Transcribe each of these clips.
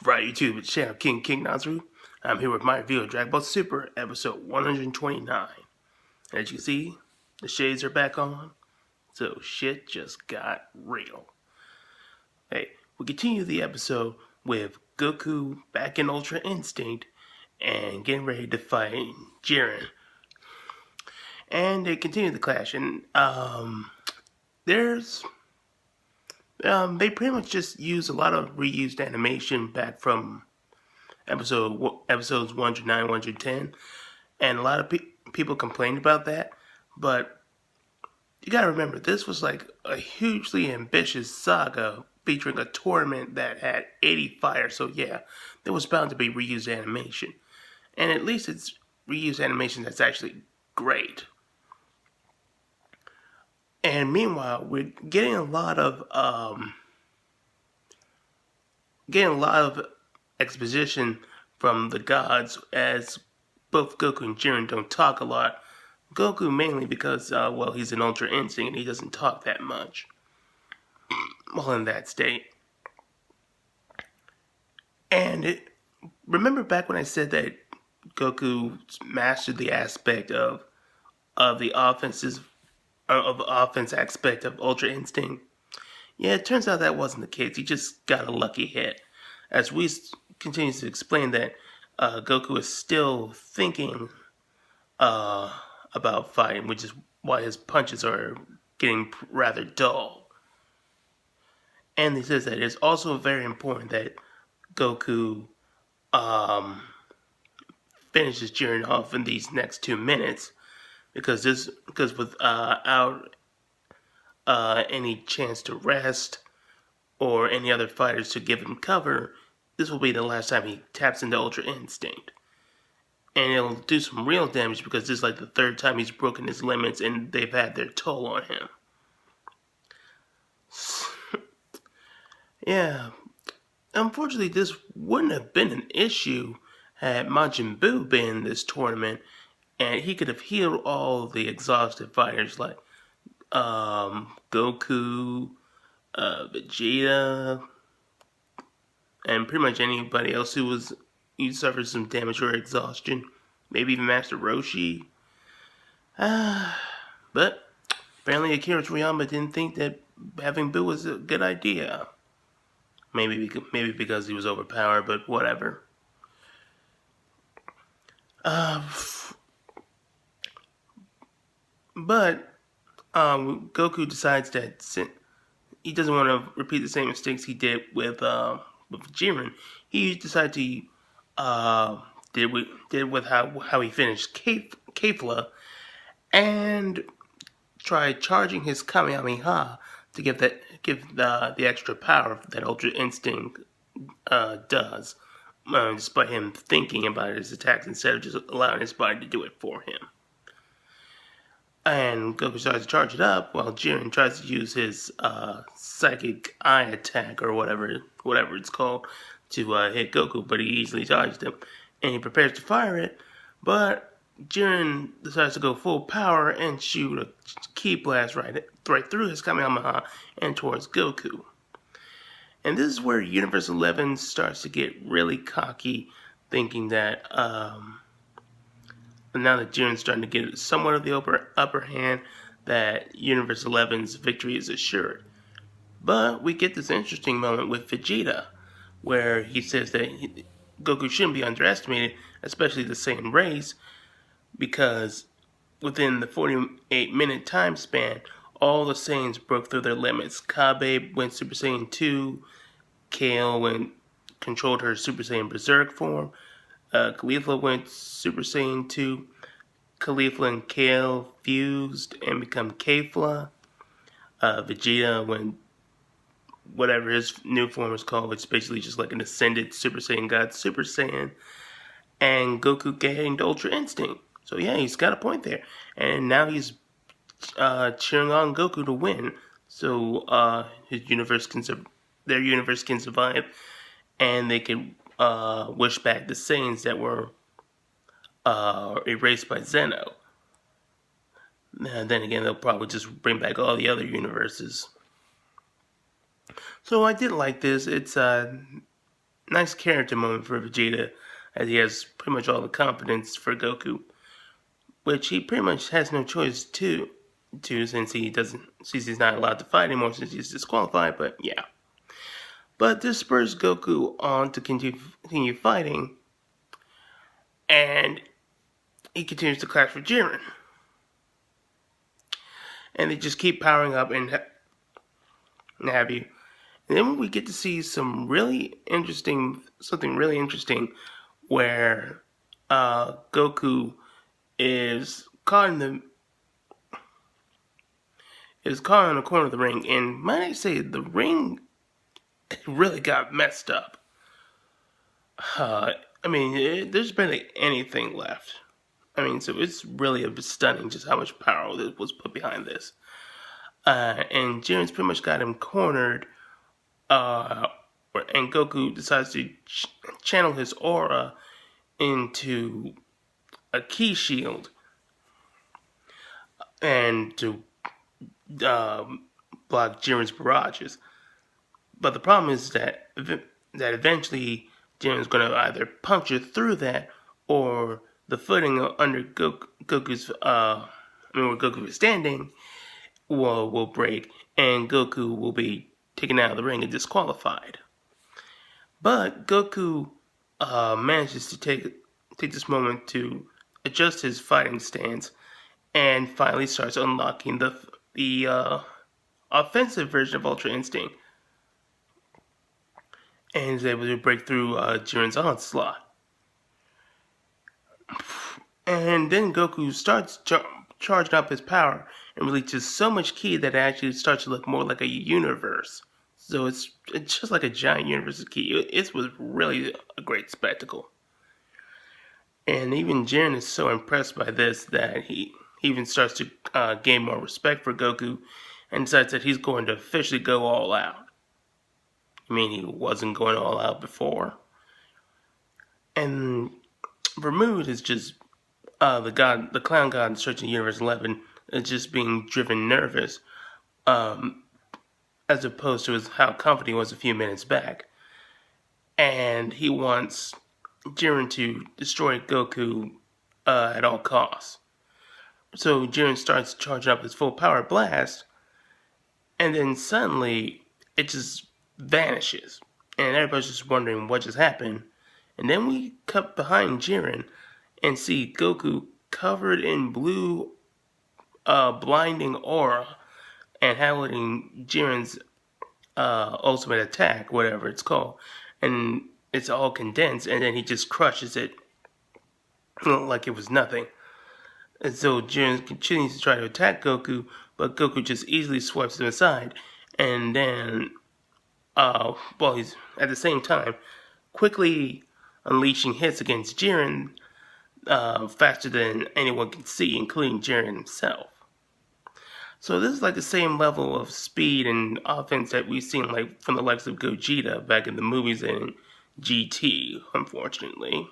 Right, YouTube, it's Channel King Nazru. I'm here with my review of Dragon Ball Super, episode 129. As you can see, the shades are back on, so shit just got real. Hey, we continue the episode with Goku back in Ultra Instinct and getting ready to fight Jiren. And they continue the clash, and there's they pretty much just use a lot of reused animation back from episodes 109, 110, and a lot of people complained about that. But you gotta remember, this was like a hugely ambitious saga featuring a tournament that had 80 fighters. So yeah, there was bound to be reused animation, and at least it's reused animation that's actually great. And meanwhile, we're getting a lot of exposition from the gods, as both Goku and Jiren don't talk a lot. Goku mainly because, he's an Ultra Instinct and he doesn't talk that much while in that state. And remember back when I said that Goku mastered the aspect of the offense aspect of Ultra Instinct? Yeah, it turns out that wasn't the case. He just got a lucky hit. As Whis continues to explain that Goku is still thinking about fighting, which is why his punches are getting rather dull. And he says that it's also very important that Goku finishes Jiren off in these next 2 minutes, because without any chance to rest or any other fighters to give him cover, this will be the last time he taps into Ultra Instinct. And it'll do some real damage because this is like the third time he's broken his limits and they've had their toll on him. Yeah. Unfortunately, this wouldn't have been an issue had Majin Buu been in this tournament, and he could have healed all the exhausted fighters like Goku, Vegeta, and pretty much anybody else who suffered some damage or exhaustion. Maybe even Master Roshi. But apparently Akira Toriyama didn't think that having Buu was a good idea. Maybe because he was overpowered, but whatever. But Goku decides that he doesn't want to repeat the same mistakes he did with Jiren. He decided to did with how he finished Kefla, and tried charging his Kamehameha to give the extra power that Ultra Instinct does, despite him thinking about his attacks instead of just allowing his body to do it for him. And Goku starts to charge it up while Jiren tries to use his psychic eye attack or whatever it's called to hit Goku, but he easily dodged him. And he prepares to fire it, but Jiren decides to go full power and shoot a ki blast right through his Kamehameha and towards Goku. And this is where Universe 11 starts to get really cocky, thinking that now that Jiren's starting to get somewhat of the upper hand, that Universe 11's victory is assured. But we get this interesting moment with Vegeta, where he says that Goku shouldn't be underestimated, especially the same race, because within the 48-minute time span, all the Saiyans broke through their limits. Kabe went Super Saiyan 2, Kale controlled her Super Saiyan Berserk form, Caulifla went Super Saiyan 2, Caulifla and Kale fused and become Kefla, Vegeta went whatever his new form is called, which is basically just like an ascended Super Saiyan God Super Saiyan, and Goku gained Ultra Instinct. So yeah, he's got a point there. And now he's cheering on Goku to win, so their universe can survive, and they can wish back the Saiyans that were erased by Zeno. And then again, they'll probably just bring back all the other universes. So I did like this. It's nice character moment for Vegeta, as he has pretty much all the confidence for Goku, which he pretty much has no choice to since he's not allowed to fight anymore since he's disqualified. But yeah, but this spurs Goku on to continue fighting, and he continues to clash with Jiren, and they just keep powering up and have you. And then we get to see something really interesting, where Goku is caught in the corner of the ring, and might I say, the ring really got messed up. There's barely anything left. So it's really stunning just how much power was put behind this. And Jiren's pretty much got him cornered. And Goku decides to channel his aura into a ki shield and to block Jiren's barrages. But the problem is that eventually Jiren's going to either puncture through that, or the footing under Goku's where Goku is standing will break, and Goku will be taken out of the ring and disqualified. But Goku manages to take this moment to adjust his fighting stance, and finally starts unlocking the offensive version of Ultra Instinct, and is able to break through Jiren's onslaught. And then Goku starts charging up his power and releases so much ki that it actually starts to look more like a universe. So it's just like a giant universe of ki. It was really a great spectacle. And even Jiren is so impressed by this that he even starts to gain more respect for Goku, and decides that he's going to officially go all out. He wasn't going all out before. And Vermouth is just the clown god in Search of Universe 11 is just being driven nervous, as opposed to how confident he was a few minutes back. And he wants Jiren to destroy Goku at all costs. So Jiren starts charging up his full power blast, and then suddenly it just vanishes, and everybody's just wondering what just happened. And then we cut behind Jiren and see Goku covered in blue blinding aura and handling Jiren's ultimate attack, whatever it's called, and it's all condensed, and then he just crushes it like it was nothing. And so Jiren continues to try to attack Goku, but Goku just easily swipes him aside, and then he's at the same time quickly unleashing hits against Jiren faster than anyone can see, including Jiren himself. So this is like the same level of speed and offense that we've seen from the likes of Gogeta back in the movies and GT, unfortunately.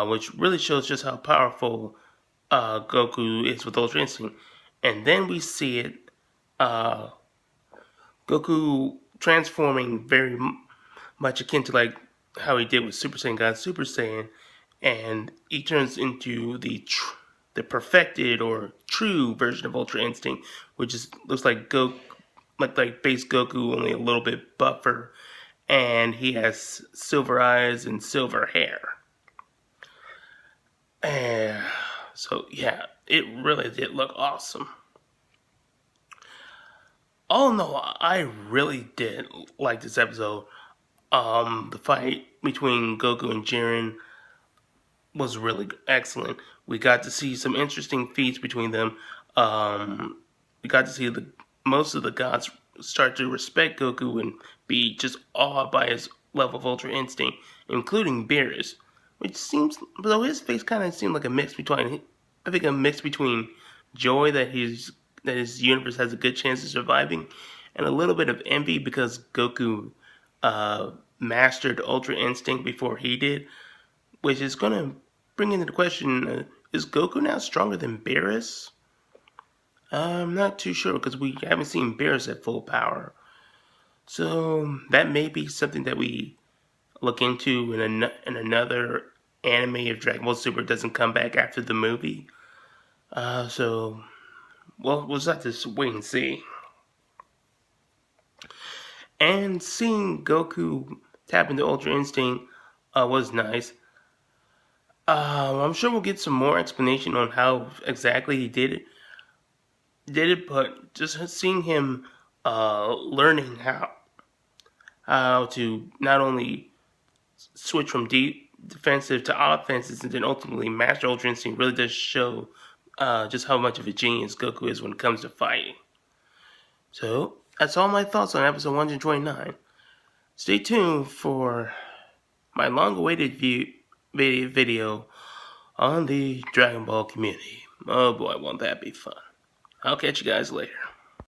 Which really shows just how powerful Goku is with Ultra Instinct. And then we see it, Goku transforming very much akin to how he did with Super Saiyan God Super Saiyan, and he turns into the perfected or true version of Ultra Instinct, which looks like base Goku, only a little bit buffer, and he has silver eyes and silver hair. And so yeah, it really did look awesome. All in all, I really did like this episode. The fight between Goku and Jiren was really excellent. We got to see some interesting feats between them. We got to see most of the gods start to respect Goku and be just awed by his level of Ultra Instinct, including Beerus, which seems, though his face kind of seemed like a mix between joy that his universe has a good chance of surviving, and a little bit of envy because Goku mastered Ultra Instinct before he did, which is going to bring into the question, is Goku now stronger than Beerus? I'm not too sure, because we haven't seen Beerus at full power. So that may be something that we look into in another anime if Dragon Ball Super doesn't come back after the movie. Well, we'll just have to wait and see. And seeing Goku tap into Ultra Instinct was nice. I'm sure we'll get some more explanation on how exactly he did it, but just seeing him learning how to not only switch from deep defensive to offenses and then ultimately master Ultra Instinct really does show just how much of a genius Goku is when it comes to fighting. So that's all my thoughts on episode 129. Stay tuned for my long-awaited video on the Dragon Ball community. Oh boy, won't that be fun. I'll catch you guys later.